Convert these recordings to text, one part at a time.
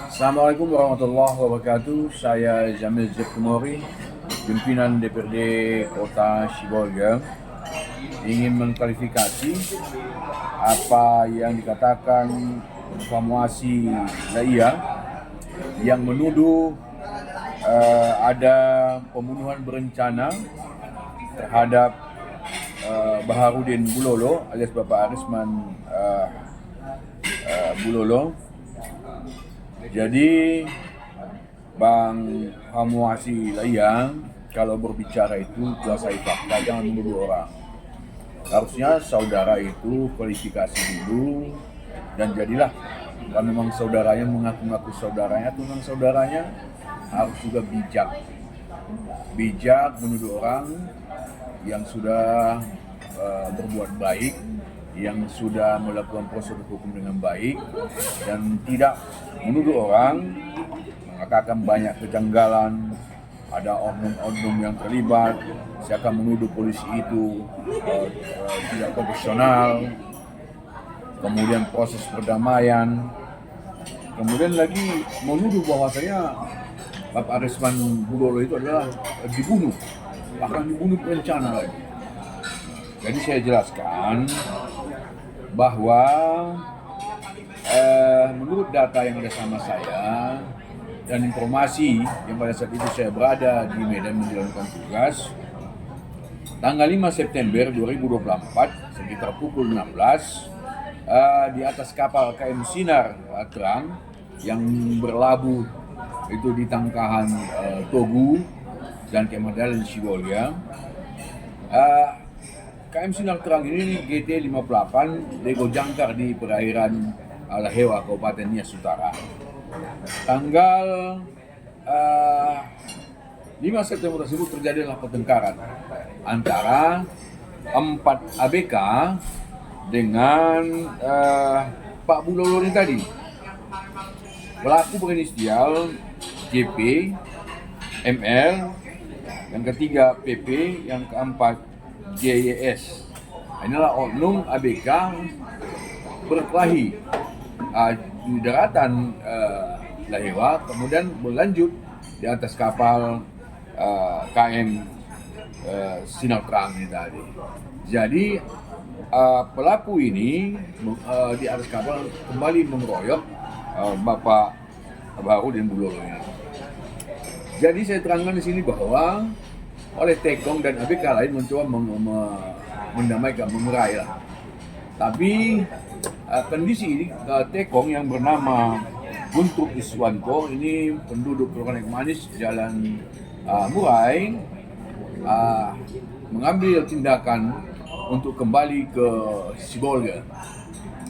Assalamualaikum warahmatullahi wabarakatuh. Saya Jamil Zepkumori, pimpinan DPRD Kota Sibolga, ingin mengklarifikasi apa yang dikatakan Famwasi Laia yang menuduh ada pembunuhan berencana terhadap Baharudin Bulolo alias Bapak Arisman Bulolo. Jadi Bang Famwasi Laia kalau berbicara itu kuasai fakta, jangan menuduh orang. Harusnya saudara itu kualifikasi dulu dan jadilah, kalau memang saudaranya mengaku-ngaku saudaranya, atau memang saudaranya harus juga bijak menuduh orang yang sudah berbuat baik, yang sudah melakukan prosedur hukum dengan baik, dan tidak menuduh orang mengatakan banyak kejanggalan, ada oknum-oknum yang terlibat, siapa menuduh polisi itu tidak profesional, kemudian proses perdamaian, kemudian lagi menuduh bahwasanya Bapak Arisman Bulolo itu adalah dibunuh, bahkan dibunuh berencana lagi. Jadi saya jelaskan bahwa menurut data yang ada sama saya dan informasi yang pada saat itu saya berada di Medan menjalankan tugas, tanggal 5 September 2024 sekitar pukul 16 di atas kapal KM Sinar Terang yang berlabuh itu di Tangkahan Togu dan Kemadal Sibolga. KM Sinar Terang ini GT 58 Lego Jangkar di perairan Lahewa, Kabupaten Nias Utara. Tanggal 5 September tersebut terjadilah pertengkaran antara 4 ABK dengan Pak Bulolo ini tadi. Pelaku berinisial JP, ML, yang ketiga PP, yang keempat JYS. Inilah oknum ABK berkelahi di daratan Lahewa, kemudian berlanjut di atas kapal KM Sinar Terang ini tadi. Jadi pelaku ini di atas kapal kembali mengeroyok Bapak Baharudin Bulolo ini. Jadi saya terangkan di sini bahwa oleh Tekong dan ABK lain mencoba mendamaikan, mengurai lah. Tapi kondisi ini Tekong yang bernama Guntur Iswanto, ini penduduk Kelurahan Manis, Jalan Murai, mengambil tindakan untuk kembali ke Sibolga,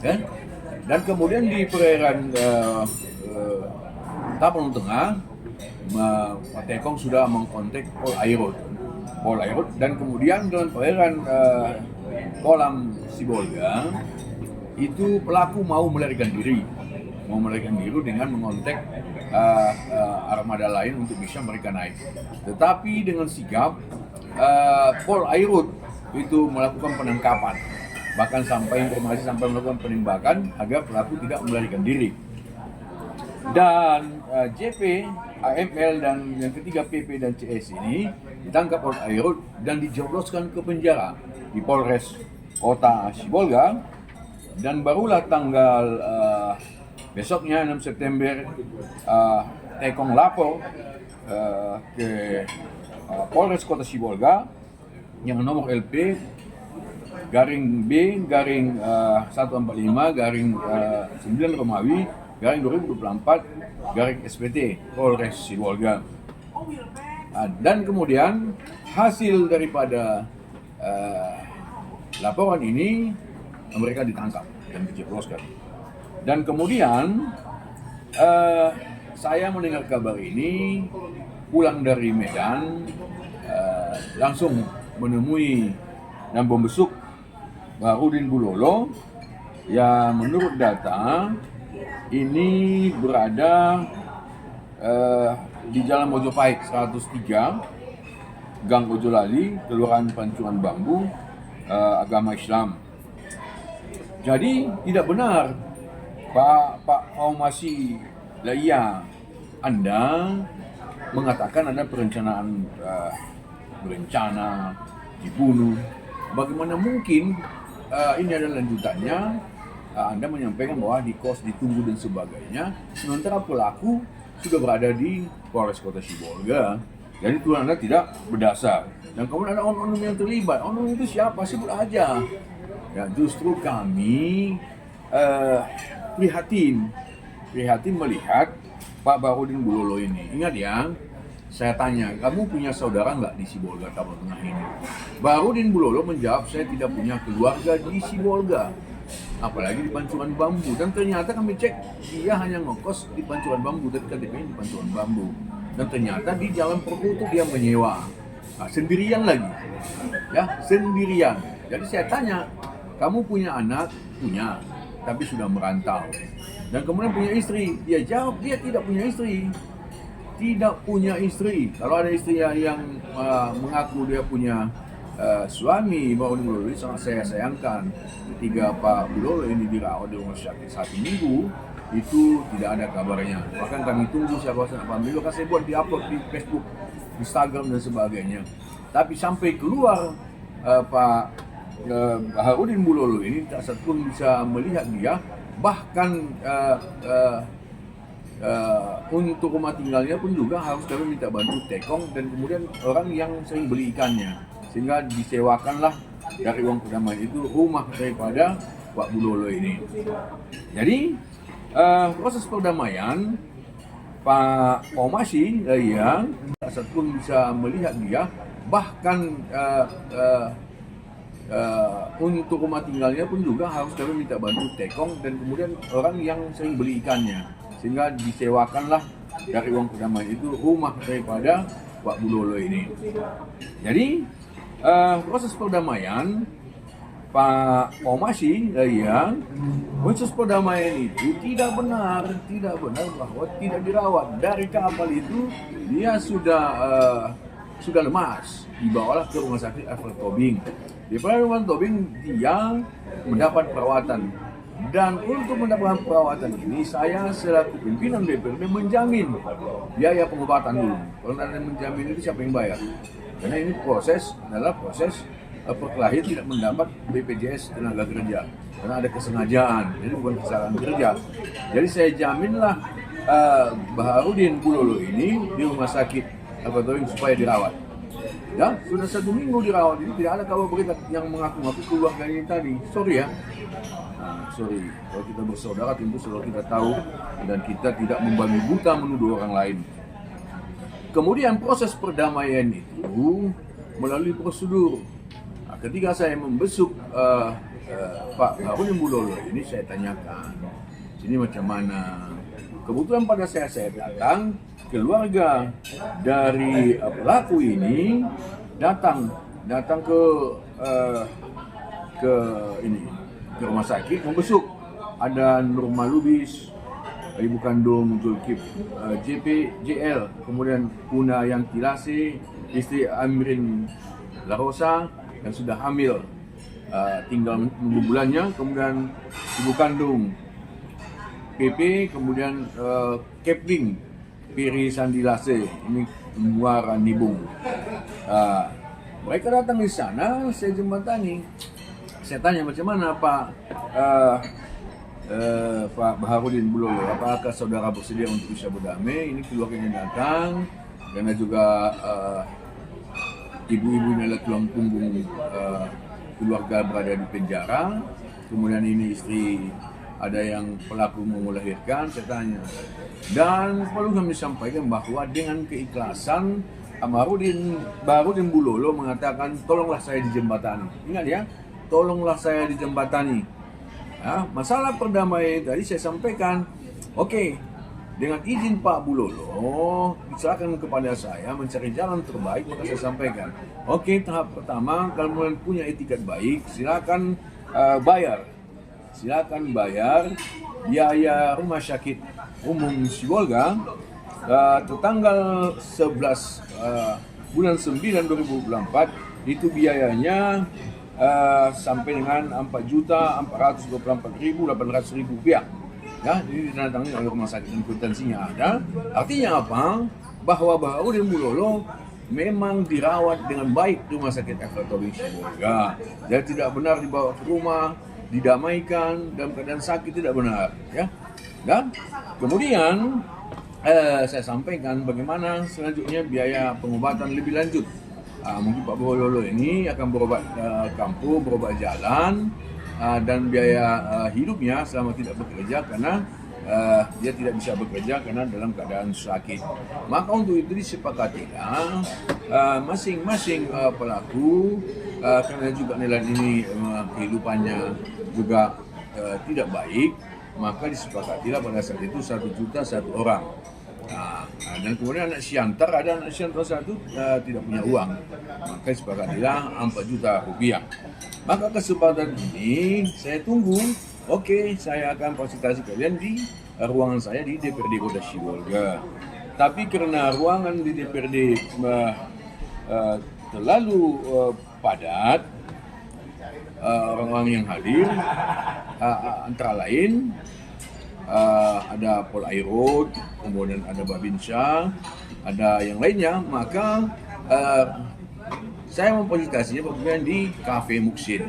kan? Dan kemudian di perairan Tapanuli Tengah, Pak Tekong sudah mengkontak Pol Airut, dan kemudian dalam perairan kolam Sibolga itu pelaku mau melarikan diri dengan mengontak armada lain untuk bisa mereka naik. Tetapi dengan sigap Pol Airut itu melakukan penangkapan, bahkan sampai melakukan penembakan agar pelaku tidak melarikan diri. Dan JP, AML, dan yang ketiga PP dan CS ini ditangkap oleh Airut dan dijebloskan ke penjara di Polres Kota Sibolga. Dan barulah tanggal besoknya 6 September Tekong lapor ke Polres Kota Sibolga yang nomor LP garing B garing 145 garing 9 Romawi garing 2024 garing SPT Polres Sibolga. Dan kemudian hasil daripada laporan ini mereka ditangkap dan dijebloskan. Dan kemudian saya mendengar kabar ini pulang dari Medan, langsung menemui dan membesuk Baharudin Bulolo yang menurut data ini berada di Jalan Mojopahit 103 Gang Ojolali, Kelurahan Pancuran Bambu, agama Islam. Jadi tidak benar Pak Famwasi Lah iya, Anda mengatakan ada perencanaan berencana dibunuh. Bagaimana mungkin ini adalah lanjutannya? Anda menyampaikan bahwa di kos ditunggu dan sebagainya, sementara pelaku sudah berada di Polres Kota Sibolga. Jadi tuduhan Anda tidak berdasar. Dan kemudian ada oknum yang terlibat. Oknum itu siapa? Sebut aja. Ya, justru kami prihatin melihat Pak Baharudin Bulolo ini. Ingat ya, saya tanya, kamu punya saudara nggak di Sibolga Tabang Tengah ini? Baharudin Bulolo menjawab, saya tidak punya keluarga di Sibolga, apalagi di Pancuran Bambu. Dan ternyata kami cek, dia hanya ngekos di Pancuran Bambu, dan KTP-nya di Pancuran Bambu. Dan ternyata di Jalan Progo itu dia menyewa. Nah, sendirian lagi, ya sendirian. Jadi saya tanya, kamu punya anak? Punya, tapi sudah merantau. Dan kemudian punya istri? Dia jawab, dia tidak punya istri. Tidak punya istri. Kalau ada istri yang mengaku dia punya suami, Baharudin Bulolo ini sangat saya sayangkan. Ketika Pak Bulolo ini dirawat di rumah sakit 1 minggu, itu tidak ada kabarnya. Bahkan kami tunggu siapa Pak Bulolo, kan saya buat di-upload di Facebook, Instagram dan sebagainya. Tapi sampai keluar Pak Baharudin Bulolo ini tak satu pun bisa melihat dia. Bahkan untuk rumah tinggalnya pun juga harus kami minta bantu tekong dan kemudian orang yang sering beli ikannya, sehingga disewakanlah dari uang perdamaian itu rumah daripada Pak Bulolo ini. Jadi proses perdamaian Pak Komasi yang satu pun bisa melihat dia. Bahkan untuk rumah tinggalnya pun juga harus kami minta bantu tekong dan kemudian orang yang sering beli ikannya, sehingga disewakanlah dari uang perdamaian itu rumah daripada Pak Bulolo ini. Jadi proses perdamaian Pak Komasi yang proses perdamaian itu tidak benar bahwa tidak dirawat. Dari kapal itu dia sudah lemas, dibawalah ke rumah sakit Alfred Tobing. Di rumah Tobing dia mendapat perawatan. Dan untuk mendapatkan perawatan ini, saya selaku pimpinan DPRD menjamin biaya pengobatan dulu. Kalau ada menjamin itu siapa yang bayar? Karena ini adalah proses perkelahian tidak mendapat BPJS tenaga kerja. Karena ada kesengajaan, jadi bukan kesalahan kerja. Jadi saya jaminlah Baharudin Bulolo ini di rumah sakit Alfred Tobing supaya dirawat. Ya, sudah 1 minggu dirawat ini tidak ada kabar berita yang mengaku-ngaku keluarganya tadi. Sorry ya. Sorry, kalau kita bersaudara tentu saudara kita tahu dan kita tidak membabi buta menuduh orang lain. Kemudian proses perdamaian itu melalui prosedur. Nah, ketika saya membesuk Pak Baharudin Bulolo ini, saya tanyakan, ini macam mana? Kebetulan pada saya datang, keluarga dari pelaku ini datang ke rumah sakit membesuk. Ada Nurma Lubis, ibu kandung Zulkif JL, kemudian Una yang Tilase, istri Amrin Larosa yang sudah hamil, tinggal menunggu bulannya, kemudian ibu kandung PP, kemudian Kepling Piri Sandilase, ini Muara Nibung. Mereka datang di sana, saya jembatani. Saya tanya macam mana Pak Baharudin Bulolo, apakah saudara bersedia untuk bisa berdamai? Ini keluarganya datang, karena juga ibu-ibu ini adalah tulang punggung keluarga berada di penjara. Kemudian ini istri, ada yang pelaku mau melahirkan, saya tanya. Dan perlu kami sampaikan bahwa dengan keikhlasan Baharudin Bulolo mengatakan, tolonglah saya dijembatani. Ingat ya, tolonglah saya dijembatani. Ya, masalah perdamaian tadi saya sampaikan, oke, dengan izin Pak Bulolo, silakan kepada saya mencari jalan terbaik, maka saya sampaikan. Oke, tahap pertama, kalau punya etikat baik, silakan bayar biaya rumah sakit umum Sibolga tertanggal 11 bulan 9 2024, itu biayanya sampai dengan Rp4.424.800 rupiah. Ya, ini ditandatangani oleh rumah sakit dan kwitansinya ada. Artinya apa? Bahwa Baharudin Bulolo memang dirawat dengan baik di rumah sakit Dr. Tobing Sibolga. Dia tidak benar dibawa ke rumah, didamaikan dalam keadaan sakit, tidak benar, ya. Dan kemudian saya sampaikan bagaimana selanjutnya biaya pengobatan lebih lanjut. Mungkin Pak Bulolo ini akan berobat kampung, berobat jalan, dan biaya hidupnya selama tidak bekerja karena dia tidak bisa bekerja karena dalam keadaan sakit. Maka untuk itu disepakatilah masing-masing pelaku karena juga nilai ini kehidupannya juga tidak baik, maka disepakatilah pada saat itu 1 juta satu orang. Dan kemudian anak siantar, ada anak siantar satu tidak punya uang, maka disepakatilah 4 juta rupiah. Maka kesempatan ini saya tunggu. Oke, saya akan konsultasi kalian di ruangan saya di DPRD Kota Sibolga. Tapi karena ruangan di DPRD terlalu padat, orang-orang yang hadir antara lain ada Pol Airod, kemudian ada Babinsa, ada yang lainnya, maka saya mempositasinya pemilihan di Cafe Muksin.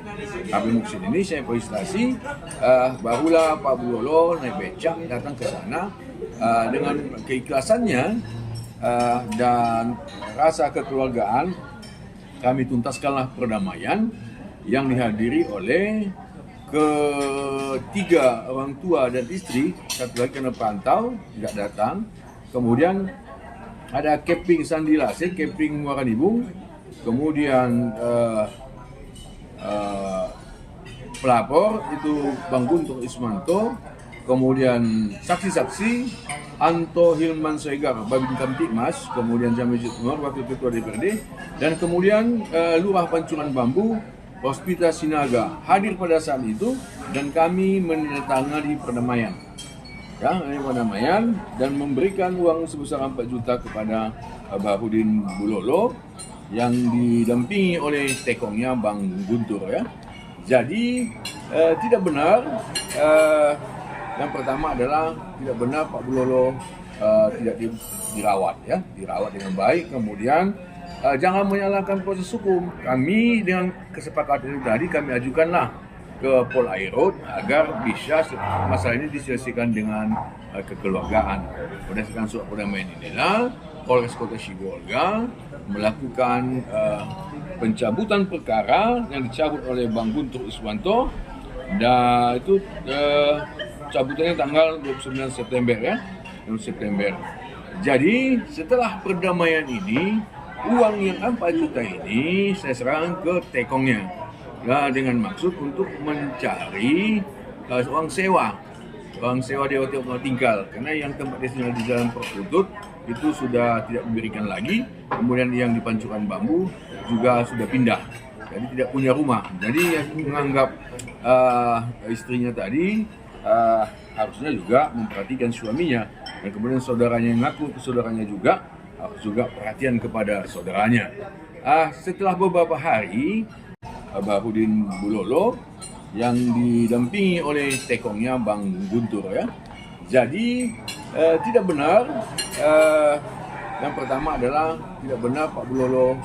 Cafe Muksin ini saya positasi, barulah Pak Bulolo naik becak datang ke sana dengan keikhlasannya dan rasa kekeluargaan. Kami tuntaskanlah perdamaian yang dihadiri oleh ketiga orang tua dan istri, satu lagi kena pantau tidak datang. Kemudian ada Keping Sandilase, Keping Waranibung, kemudian pelapor itu Bang Guntur Ismanto, kemudian saksi-saksi Anto Hilman Segar, Babin Kamtipmas, kemudian Jamil Umar, Wakil Ketua DPRD, dan kemudian Lurah Pancuran Bambu, Hospita Sinaga hadir pada saat itu, dan kami menandatangani perdamaian. Ya, perdamaian dan memberikan uang sebesar 4 juta kepada Baharudin Bulolo yang didampingi oleh tekongnya Bang Guntur, ya. Jadi tidak benar. Yang pertama adalah tidak benar Pak Bulolo tidak dirawat, ya, dirawat dengan baik. Kemudian jangan menyalahkan proses hukum. Kami dengan kesepakatan itu tadi kami ajukanlah ke Pol Airod agar bisa masalah ini diselesaikan dengan kekeluargaan. Berdasarkan surat perdamaian inilah Polres Kota Sibolga melakukan pencabutan perkara yang dicabut oleh Bang Guntur Iswanto, dan itu cabutannya tanggal 29 September, ya, 29 September. Jadi setelah perdamaian ini, uang yang 4 juta ini saya serahkan ke tekongnya, ya, dengan maksud untuk mencari uang sewa di hotel tempat tinggal, karena yang tempat destinasi di Jalan Perkutut itu sudah tidak diberikan lagi. Kemudian yang di Pancuran Bambu juga sudah pindah, jadi tidak punya rumah. Jadi yang menganggap istrinya tadi harusnya juga memperhatikan suaminya, dan kemudian saudaranya yang ngaku ke saudaranya juga harus juga perhatian kepada saudaranya. Setelah beberapa hari, Baharudin Bulolo yang didampingi oleh tekongnya Bang Guntur, ya. Jadi tidak benar. Yang pertama adalah tidak benar Pak Bulolo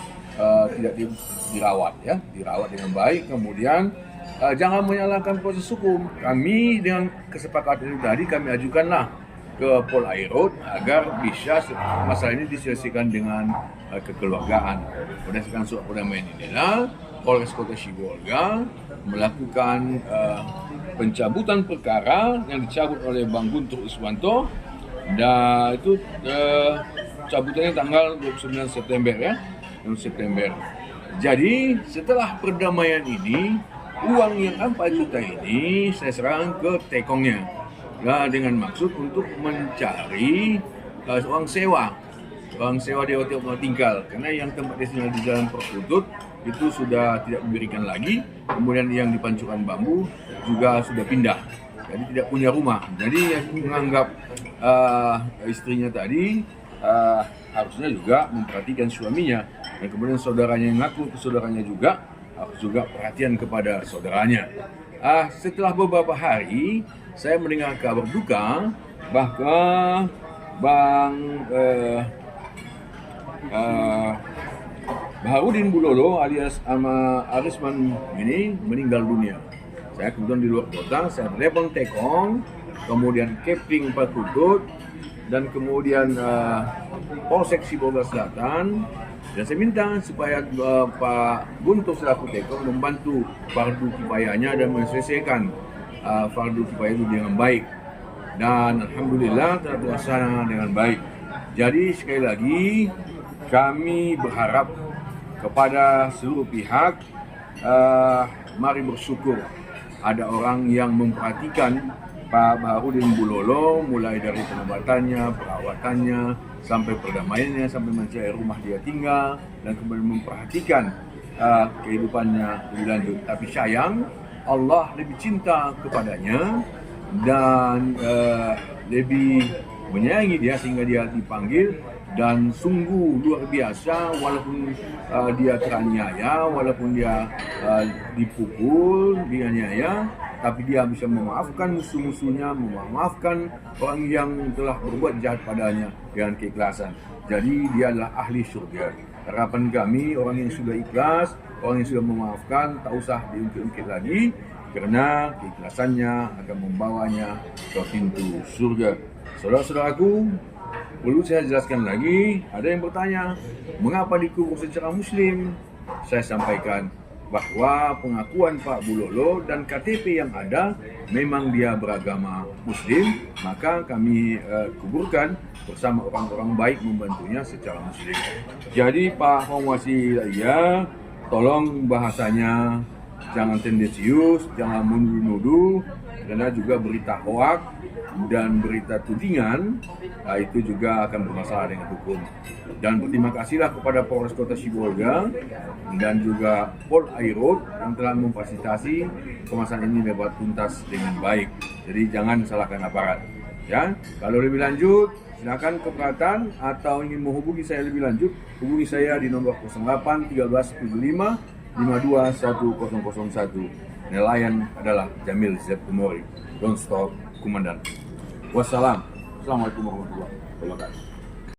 tidak dirawat, ya, dirawat dengan baik. Kemudian jangan menyalahkan proses hukum. Kami dengan kesepakatan itu tadi kami ajukanlah ke Pol Airod agar bisa masalah ini diselesaikan dengan kekeluargaan. Berdasarkan surat perdamaian inilah Polres Kota Sibolga melakukan pencabutan perkara yang dicabut oleh Bang Guntur Iswanto, dan itu cabutannya tanggal 29 September, ya, 29 September. Jadi setelah perdamaian ini, uang yang 4 juta ini saya serahkan ke tekongnya, ya, dengan maksud untuk mencari uang sewa di hotel tempat tinggal, karena yang tempat destinasi di Jalan Perkutut itu sudah tidak diberikan lagi. Kemudian yang di Pancuran Bambu juga sudah pindah, jadi tidak punya rumah. Jadi yang menganggap istrinya tadi harusnya juga memperhatikan suaminya, dan kemudian saudaranya yang ngaku ke saudaranya juga harus juga perhatian kepada saudaranya. Setelah beberapa hari, saya mendengar kabar duka bahwa Bang Baharudin Bulolo alias Arisman ini meninggal dunia. Saya kebetulan di luar kota, saya telepon Tekong, kemudian Kepling Pak Tutut, dan kemudian Polsek Sibolga Selatan. Dan saya minta supaya Pak Guntur selaku Tekong membantu fardu kifayahnya dan menyelesaikan fardu kifayah itu dengan baik. Dan alhamdulillah telah terlaksana dengan baik. Jadi sekali lagi kami berharap kepada seluruh pihak, mari bersyukur ada orang yang memperhatikan Pak Baharudin Bulolo mulai dari pengobatannya, perawatannya, sampai perdamaiannya, sampai mencari rumah dia tinggal, dan kemudian memperhatikan kehidupannya lebih lanjut. Tapi sayang, Allah lebih cinta kepadanya dan lebih menyayangi dia sehingga dia dipanggil. Dan sungguh luar biasa, walaupun dia teraniaya, walaupun dia dipukul, dianiaya, tapi dia bisa memaafkan musuh-musuhnya, memaafkan orang yang telah berbuat jahat padanya dengan keikhlasan. Jadi dia adalah ahli surga. Harapan kami, orang yang sudah ikhlas, orang yang sudah memaafkan, tak usah diungkit-ungkit lagi, karena keikhlasannya akan membawanya ke pintu surga. Saudara-saudaraku, perlu saya jelaskan lagi, ada yang bertanya, mengapa dikubur secara muslim? Saya sampaikan bahwa pengakuan Pak Bulolo dan KTP yang ada memang dia beragama muslim, maka kami kuburkan bersama orang-orang baik membantunya secara muslim. Jadi Pak Hongwasi ya, tolong bahasanya jangan tendensius, jangan menuduh-nuduh, karena juga berita hoak dan berita tudingan itu juga akan bermasalah dengan hukum. Dan berterima kasihlah kepada Polres Kota Sibolga dan juga Pol Airut yang telah memfasilitasi permasalahan ini dapat tuntas dengan baik. Jadi jangan salahkan aparat. Ya, kalau lebih lanjut silakan keberatan atau ingin menghubungi saya lebih lanjut, hubungi saya di nomor 08 1375 521001. Nelayan adalah Jamil Z. Tumori. Don't stop, Komandan. Wassalam. Assalamualaikum warahmatullahi wabarakatuh.